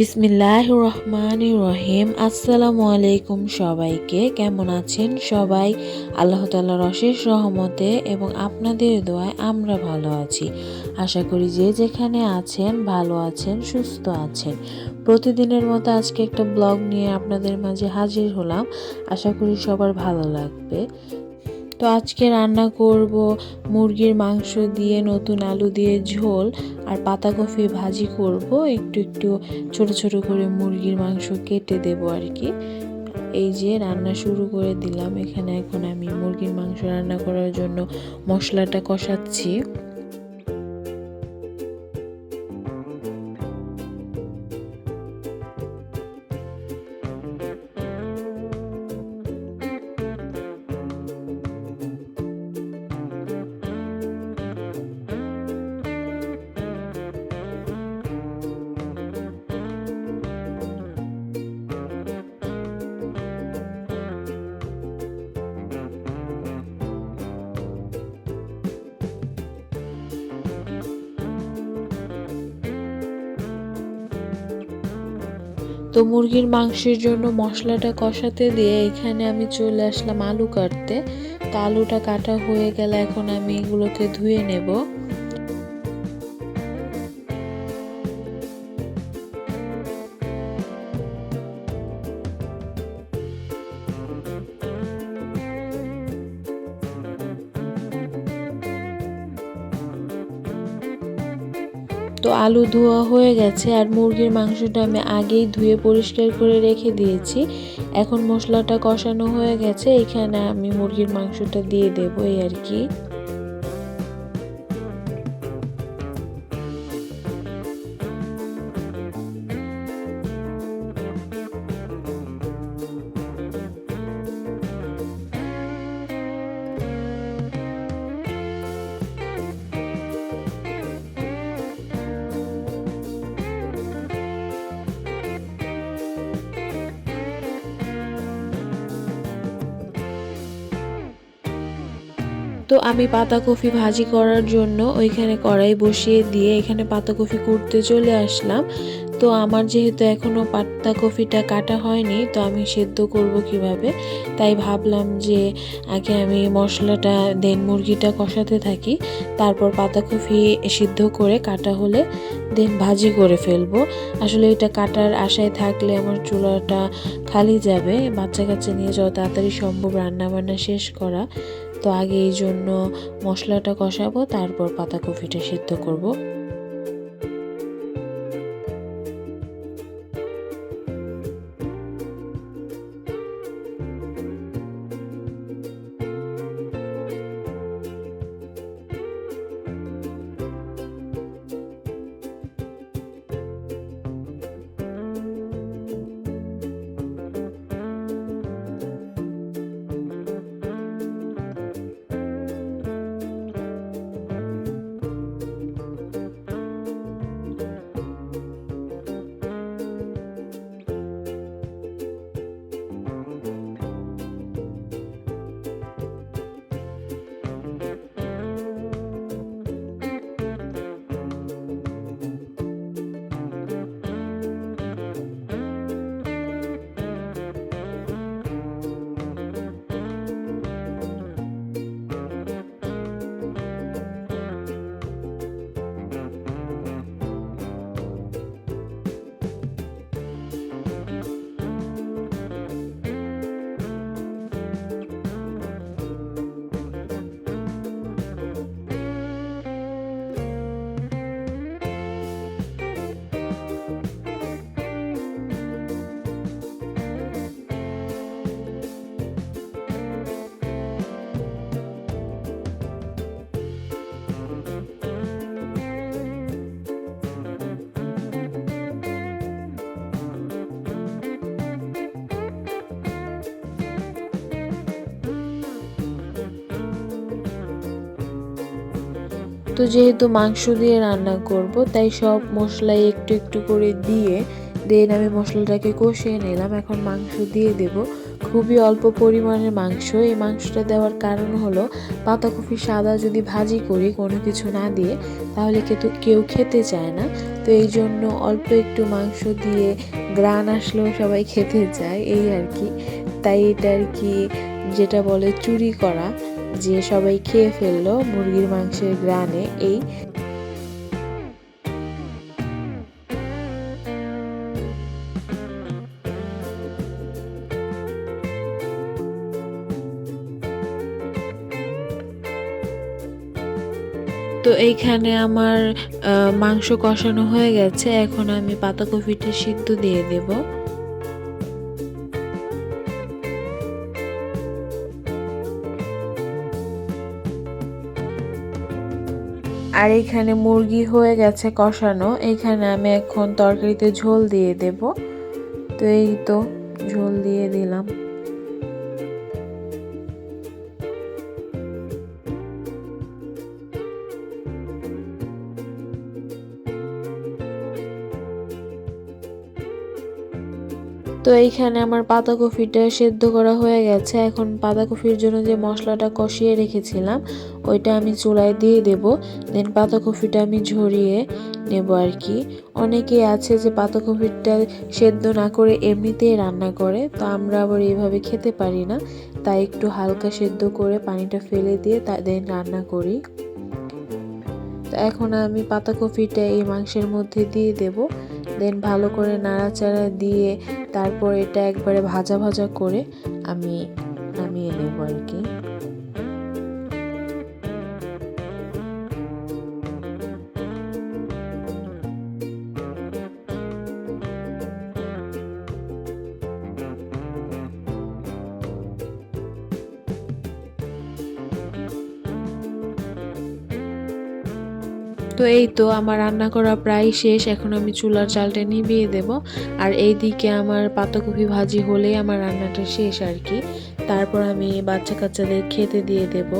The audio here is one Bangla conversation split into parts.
বিসমিল্লাহির রহমানির রহিম। আসসালামু আলাইকুম সবাইকে। কেমন আছেন সবাই? আল্লাহ তাআলার অশেষ রহমতে এবং আপনাদের দোয়ায় আমরা ভালো আছি। আশা করি যে যেখানে আছেন ভালো আছেন, সুস্থ আছেন। প্রতিদিনের মতো আজকে একটা ব্লগ নিয়ে আপনাদের মাঝে হাজির হলাম। আশা করি সবার ভালো লাগবে। তো আজকে রান্না করব মুরগির মাংস দিয়ে, নতুন আলু দিয়ে ঝোল আর পাতাকপি ভাজি করব। একটু একটু ছোট ছোট করে মুরগির মাংস কেটে দেব আর কি। এই যে রান্না শুরু করে দিলাম। এখানে এখন আমি মুরগির মাংস রান্না করার জন্য মশলাটা কষাচ্ছি। তো মুরগির মাংসের জন্য মশলাটা কষাতে দিয়ে এখানে আমি চলে আসলাম আলু কাটতে। তো আলুটা কাটা হয়ে গেলে এখন আমি এগুলোকে ধুয়ে নেব। তো আলু ধোয়া হয়ে গেছে আর মুরগির মাংসটা আমি আগেই ধুয়ে পরিষ্কার করে রেখে দিয়েছি। এখন মশলাটা কষানো হয়ে গেছে, এখানে আমি মুরগির মাংসটা দিয়ে দেবো এই আর কি। তো আমি পাতাকপি ভাজি করার জন্য ওইখানে কড়াই বসিয়ে দিয়ে এখানে পাতাকপি কুটতে চলে আসলাম। তো আমার যেহেতু এখনও পাতাকপিটা কাটা হয়নি, তো আমি সেদ্ধ করব কিভাবে, তাই ভাবলাম যে আগে আমি মশলাটা দেন মুরগিটা কষাতে থাকি, তারপর পাতাকপি সিদ্ধ করে কাটা হলে দেন ভাজি করে ফেলবো। আসলে এটা কাটার আশায় থাকলে আমার চুলাটা খালি যাবে, বাচ্চা কাচ্চা নিয়ে যত তাড়াতাড়ি সম্ভব রান্না বান্না শেষ করা। তো আগে এই জন্য মশলাটা কষাবো, তারপর পাতাকপিটা সিদ্ধ করব। তো যেহেতু মাংস দিয়ে রান্না করব, তাই সব মশলাই একটু একটু করে দিয়ে দেন আমি মশলাটাকে কষিয়ে নিলাম। এখন মাংস দিয়ে দেব। খুবই অল্প পরিমাণের মাংস। এই মাংসটা দেওয়ার কারণ হলো পাতাকপি সাদা যদি ভাজি করি কোনো কিছু না দিয়ে, তাহলে কিন্তু কেউ খেতে চায় না। তো এই জন্য অল্প একটু মাংস দিয়ে গ্রান আসলেও সবাই খেতে চায় এই আর কি। তাই এটা আর কি যেটা বলে চুরি করা, যে সবাই খেয়ে ফেললো মুরগির মাংসের গ্রানে এই। তো এইখানে আমার মাংস কষানো হয়ে গেছে, এখন আমি পাতাকপিটা সিদ্ধ দিয়ে দেব। আর এখানে মুরগি হয়ে গেছে কষানো, এখানে আমি এখন তরকারিতে ঝোল দিয়ে দেব। তো এই তো ঝোল দিয়ে দিলাম। তো এইখানে আমার পাতাকপিটা সেদ্ধ করা হয়ে গেছে, এখন পাতাকপির জন্য যে মশলাটা কষিয়ে রেখেছিলাম ওইটা আমি চুলায় দিয়ে দেব। দেন পাতাকপিটা আমি ঝরিয়ে নেব আর কি। অনেকে আছে যে পাতাকপিটা সেদ্ধ না করে এমনিতেই রান্না করে, তো আমরা আবার এইভাবে খেতে পারি না, তাই একটু হালকা সেদ্ধ করে পানিটা ফেলে দিয়ে দেন রান্না করি। তো এখন আমি পাতাকপিটা এই মাংসের মধ্যে দিয়ে দেব। দেন ভালো করে নাড়াচাড়া দিয়ে তারপর এটা একবারে ভাজা ভাজা করে আমি নামিয়ে নেব আর কি। তো এই তো আমার রান্না করা প্রায় শেষ, এখন আমি চুলার জালটা নিভিয়ে দেব। আর এইদিকে আমার পাতাকপি ভাজি হলেই আমার রান্নাটা শেষ আর কি। তারপর আমি বাচ্চা কাচ্চাদের খেতে দিয়ে দেব।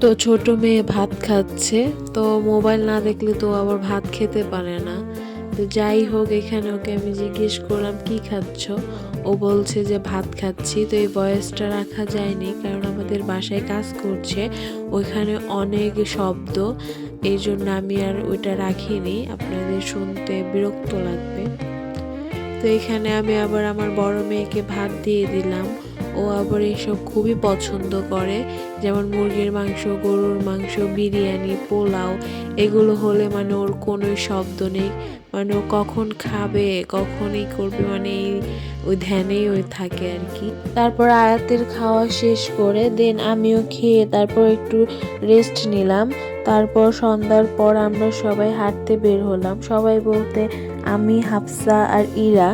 তো ছোট মেয়ে ভাত খাচ্ছে, তো মোবাইল না দেখলে তো আবার ভাত খেতে পারে না। তো যাই হোক, এখানে ওকে আমি জিজ্ঞেস করলাম কি খাচ্ছ, ও বলছে যে ভাত খাচ্ছি। তো এই ভয়েসটা রাখা যায়নি কারণ আমাদের বাসায় কাজ করছে, ওইখানে অনেক শব্দ, এই জন্য আমি আর ওইটা রাখিনি, আপনাদের শুনতে বিরক্ত লাগবে। তো এখানে আমি আবার আমার বড় মেয়েকে ভাত দিয়ে দিলাম। ও আবার এসব খুবই পছন্দ করে, যেমন মুরগির মাংস, গরুর মাংস, বিরিয়ানি, পোলাও, এগুলো হলে মানে ওর কোনো শব্দ নেই, মানে ও কখন খাবে কখনই করবে, মানে ওই ধ্যানেই ওই থাকে আর কি। তারপর আয়াতের খাওয়া শেষ করে দেন আমিও খেয়ে তারপর একটু রেস্ট নিলাম। তারপর সন্ধ্যার পর আমরা সবাই হাঁটতে বের হলাম, সবাই বলতে আমি, হাফসা আর ইরা।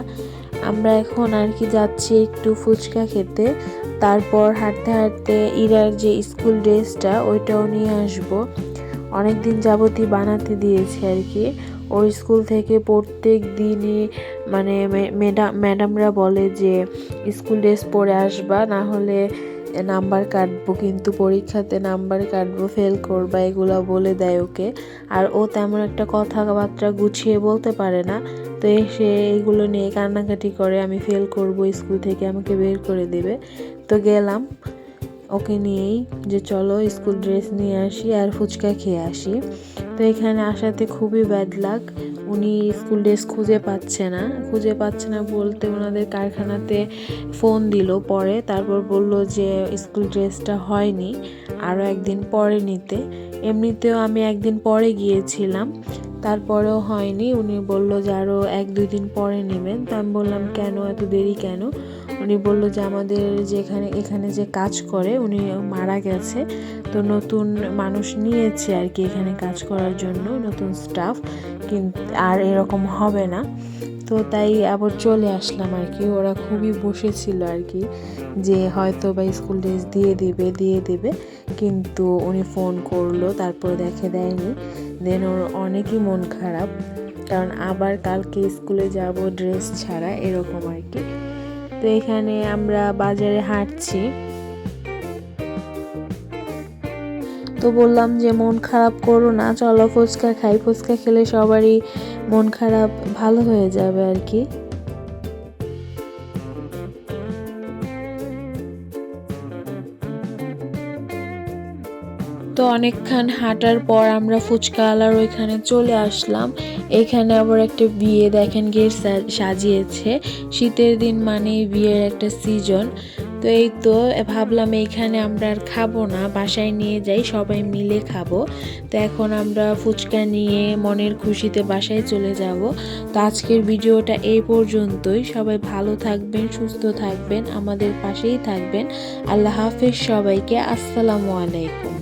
আমরা এখন আর কি যাচ্ছি একটু ফুচকা খেতে। তারপর হাঁটতে হাঁটতে ইরার যে স্কুল ড্রেসটা ওইটাও নিয়ে আসবো, অনেকদিন যাবতই বানাতে দিয়েছি আর কি। ওর স্কুল থেকে প্রত্যেক দিনই মানে ম্যাডামরা বলে যে স্কুল ড্রেস পরে আসবা, না হলে নাম্বার কাটবো, কিন্তু পরীক্ষাতে নাম্বার কাটবো, ফেল করবা, এগুলো বলে দেয় ওকে। আর ও তেমন একটা কথাবার্তা গুছিয়ে বলতে পারে না, তো সে এগুলো নিয়ে কান্নাকাটি করে, আমি ফেল করব, স্কুল থেকে আমাকে বের করে দেবে। তো গেলাম ওকে নিয়েই যে চলো স্কুল ড্রেস নিয়ে আসি আর ফুচকা খেয়ে আসি। তো এখানে আসাতে খুবই ব্যাড লাক, উনি স্কুল ড্রেস খুঁজে পাচ্ছে না বলতে ওনাদের কারখানাতে ফোন দিল পরে, তারপর বলল যে স্কুল ড্রেসটা হয়নি, আরও একদিন পরে নিতে। এমনিতেও আমি একদিন পরে গিয়েছিলাম, তারপরেও হয়নি, উনি বলল যে আরও 1-2 দিন পরে নেবেন। তো আমি বললাম কেন এত দেরি কেন? উনি বলল যে আমাদের এখানে যে কাজ করে উনি মারা গেছে, তো নতুন মানুষ নিয়েছে আর কি এখানে কাজ করার জন্য, নতুন স্টাফ, কিন্তু আর এরকম হবে না। তো তাই আবার চলে আসলাম আর কি। ওরা খুবই বসেছিল আর কি যে হয়তো বা স্কুল ড্রেস দিয়ে দেবে, কিন্তু উনি ফোন করলো তারপর দেয়নি। দেন ওর অনেকই মন খারাপ, কারণ আবার কালকে স্কুলে যাব ড্রেস ছাড়া, এরকম আর কি। তো এখানে আমরা বাজারে হাঁটছি, তো বললাম যে মন খারাপ করো না, চলো ফুচকা খাই, ফুচকা খেলে সবারই মন খারাপ ভালো হয়ে যাবে আর কি। তো অনেকক্ষণ হাঁটার পর আমরা ফুচকাওয়ালার ওইখানে চলে আসলাম। এখানে আবার একটা বিয়ে দেখেন গেট সাজিয়েছে, শীতের দিন মানে বিয়ের একটা সিজন। তো এই তো ভাবলাম এইখানে আমরা আর খাবো না, বাসায় নিয়ে যাই, সবাই মিলে খাবো। তো এখন আমরা ফুচকা নিয়ে মনের খুশিতে বাসায় চলে যাব। তো আজকের ভিডিওটা এই পর্যন্তই। সবাই ভালো থাকবেন, সুস্থ থাকবেন, আমাদের পাশেই থাকবেন। আল্লাহ হাফেজ সবাইকে। আসসালামু আলাইকুম।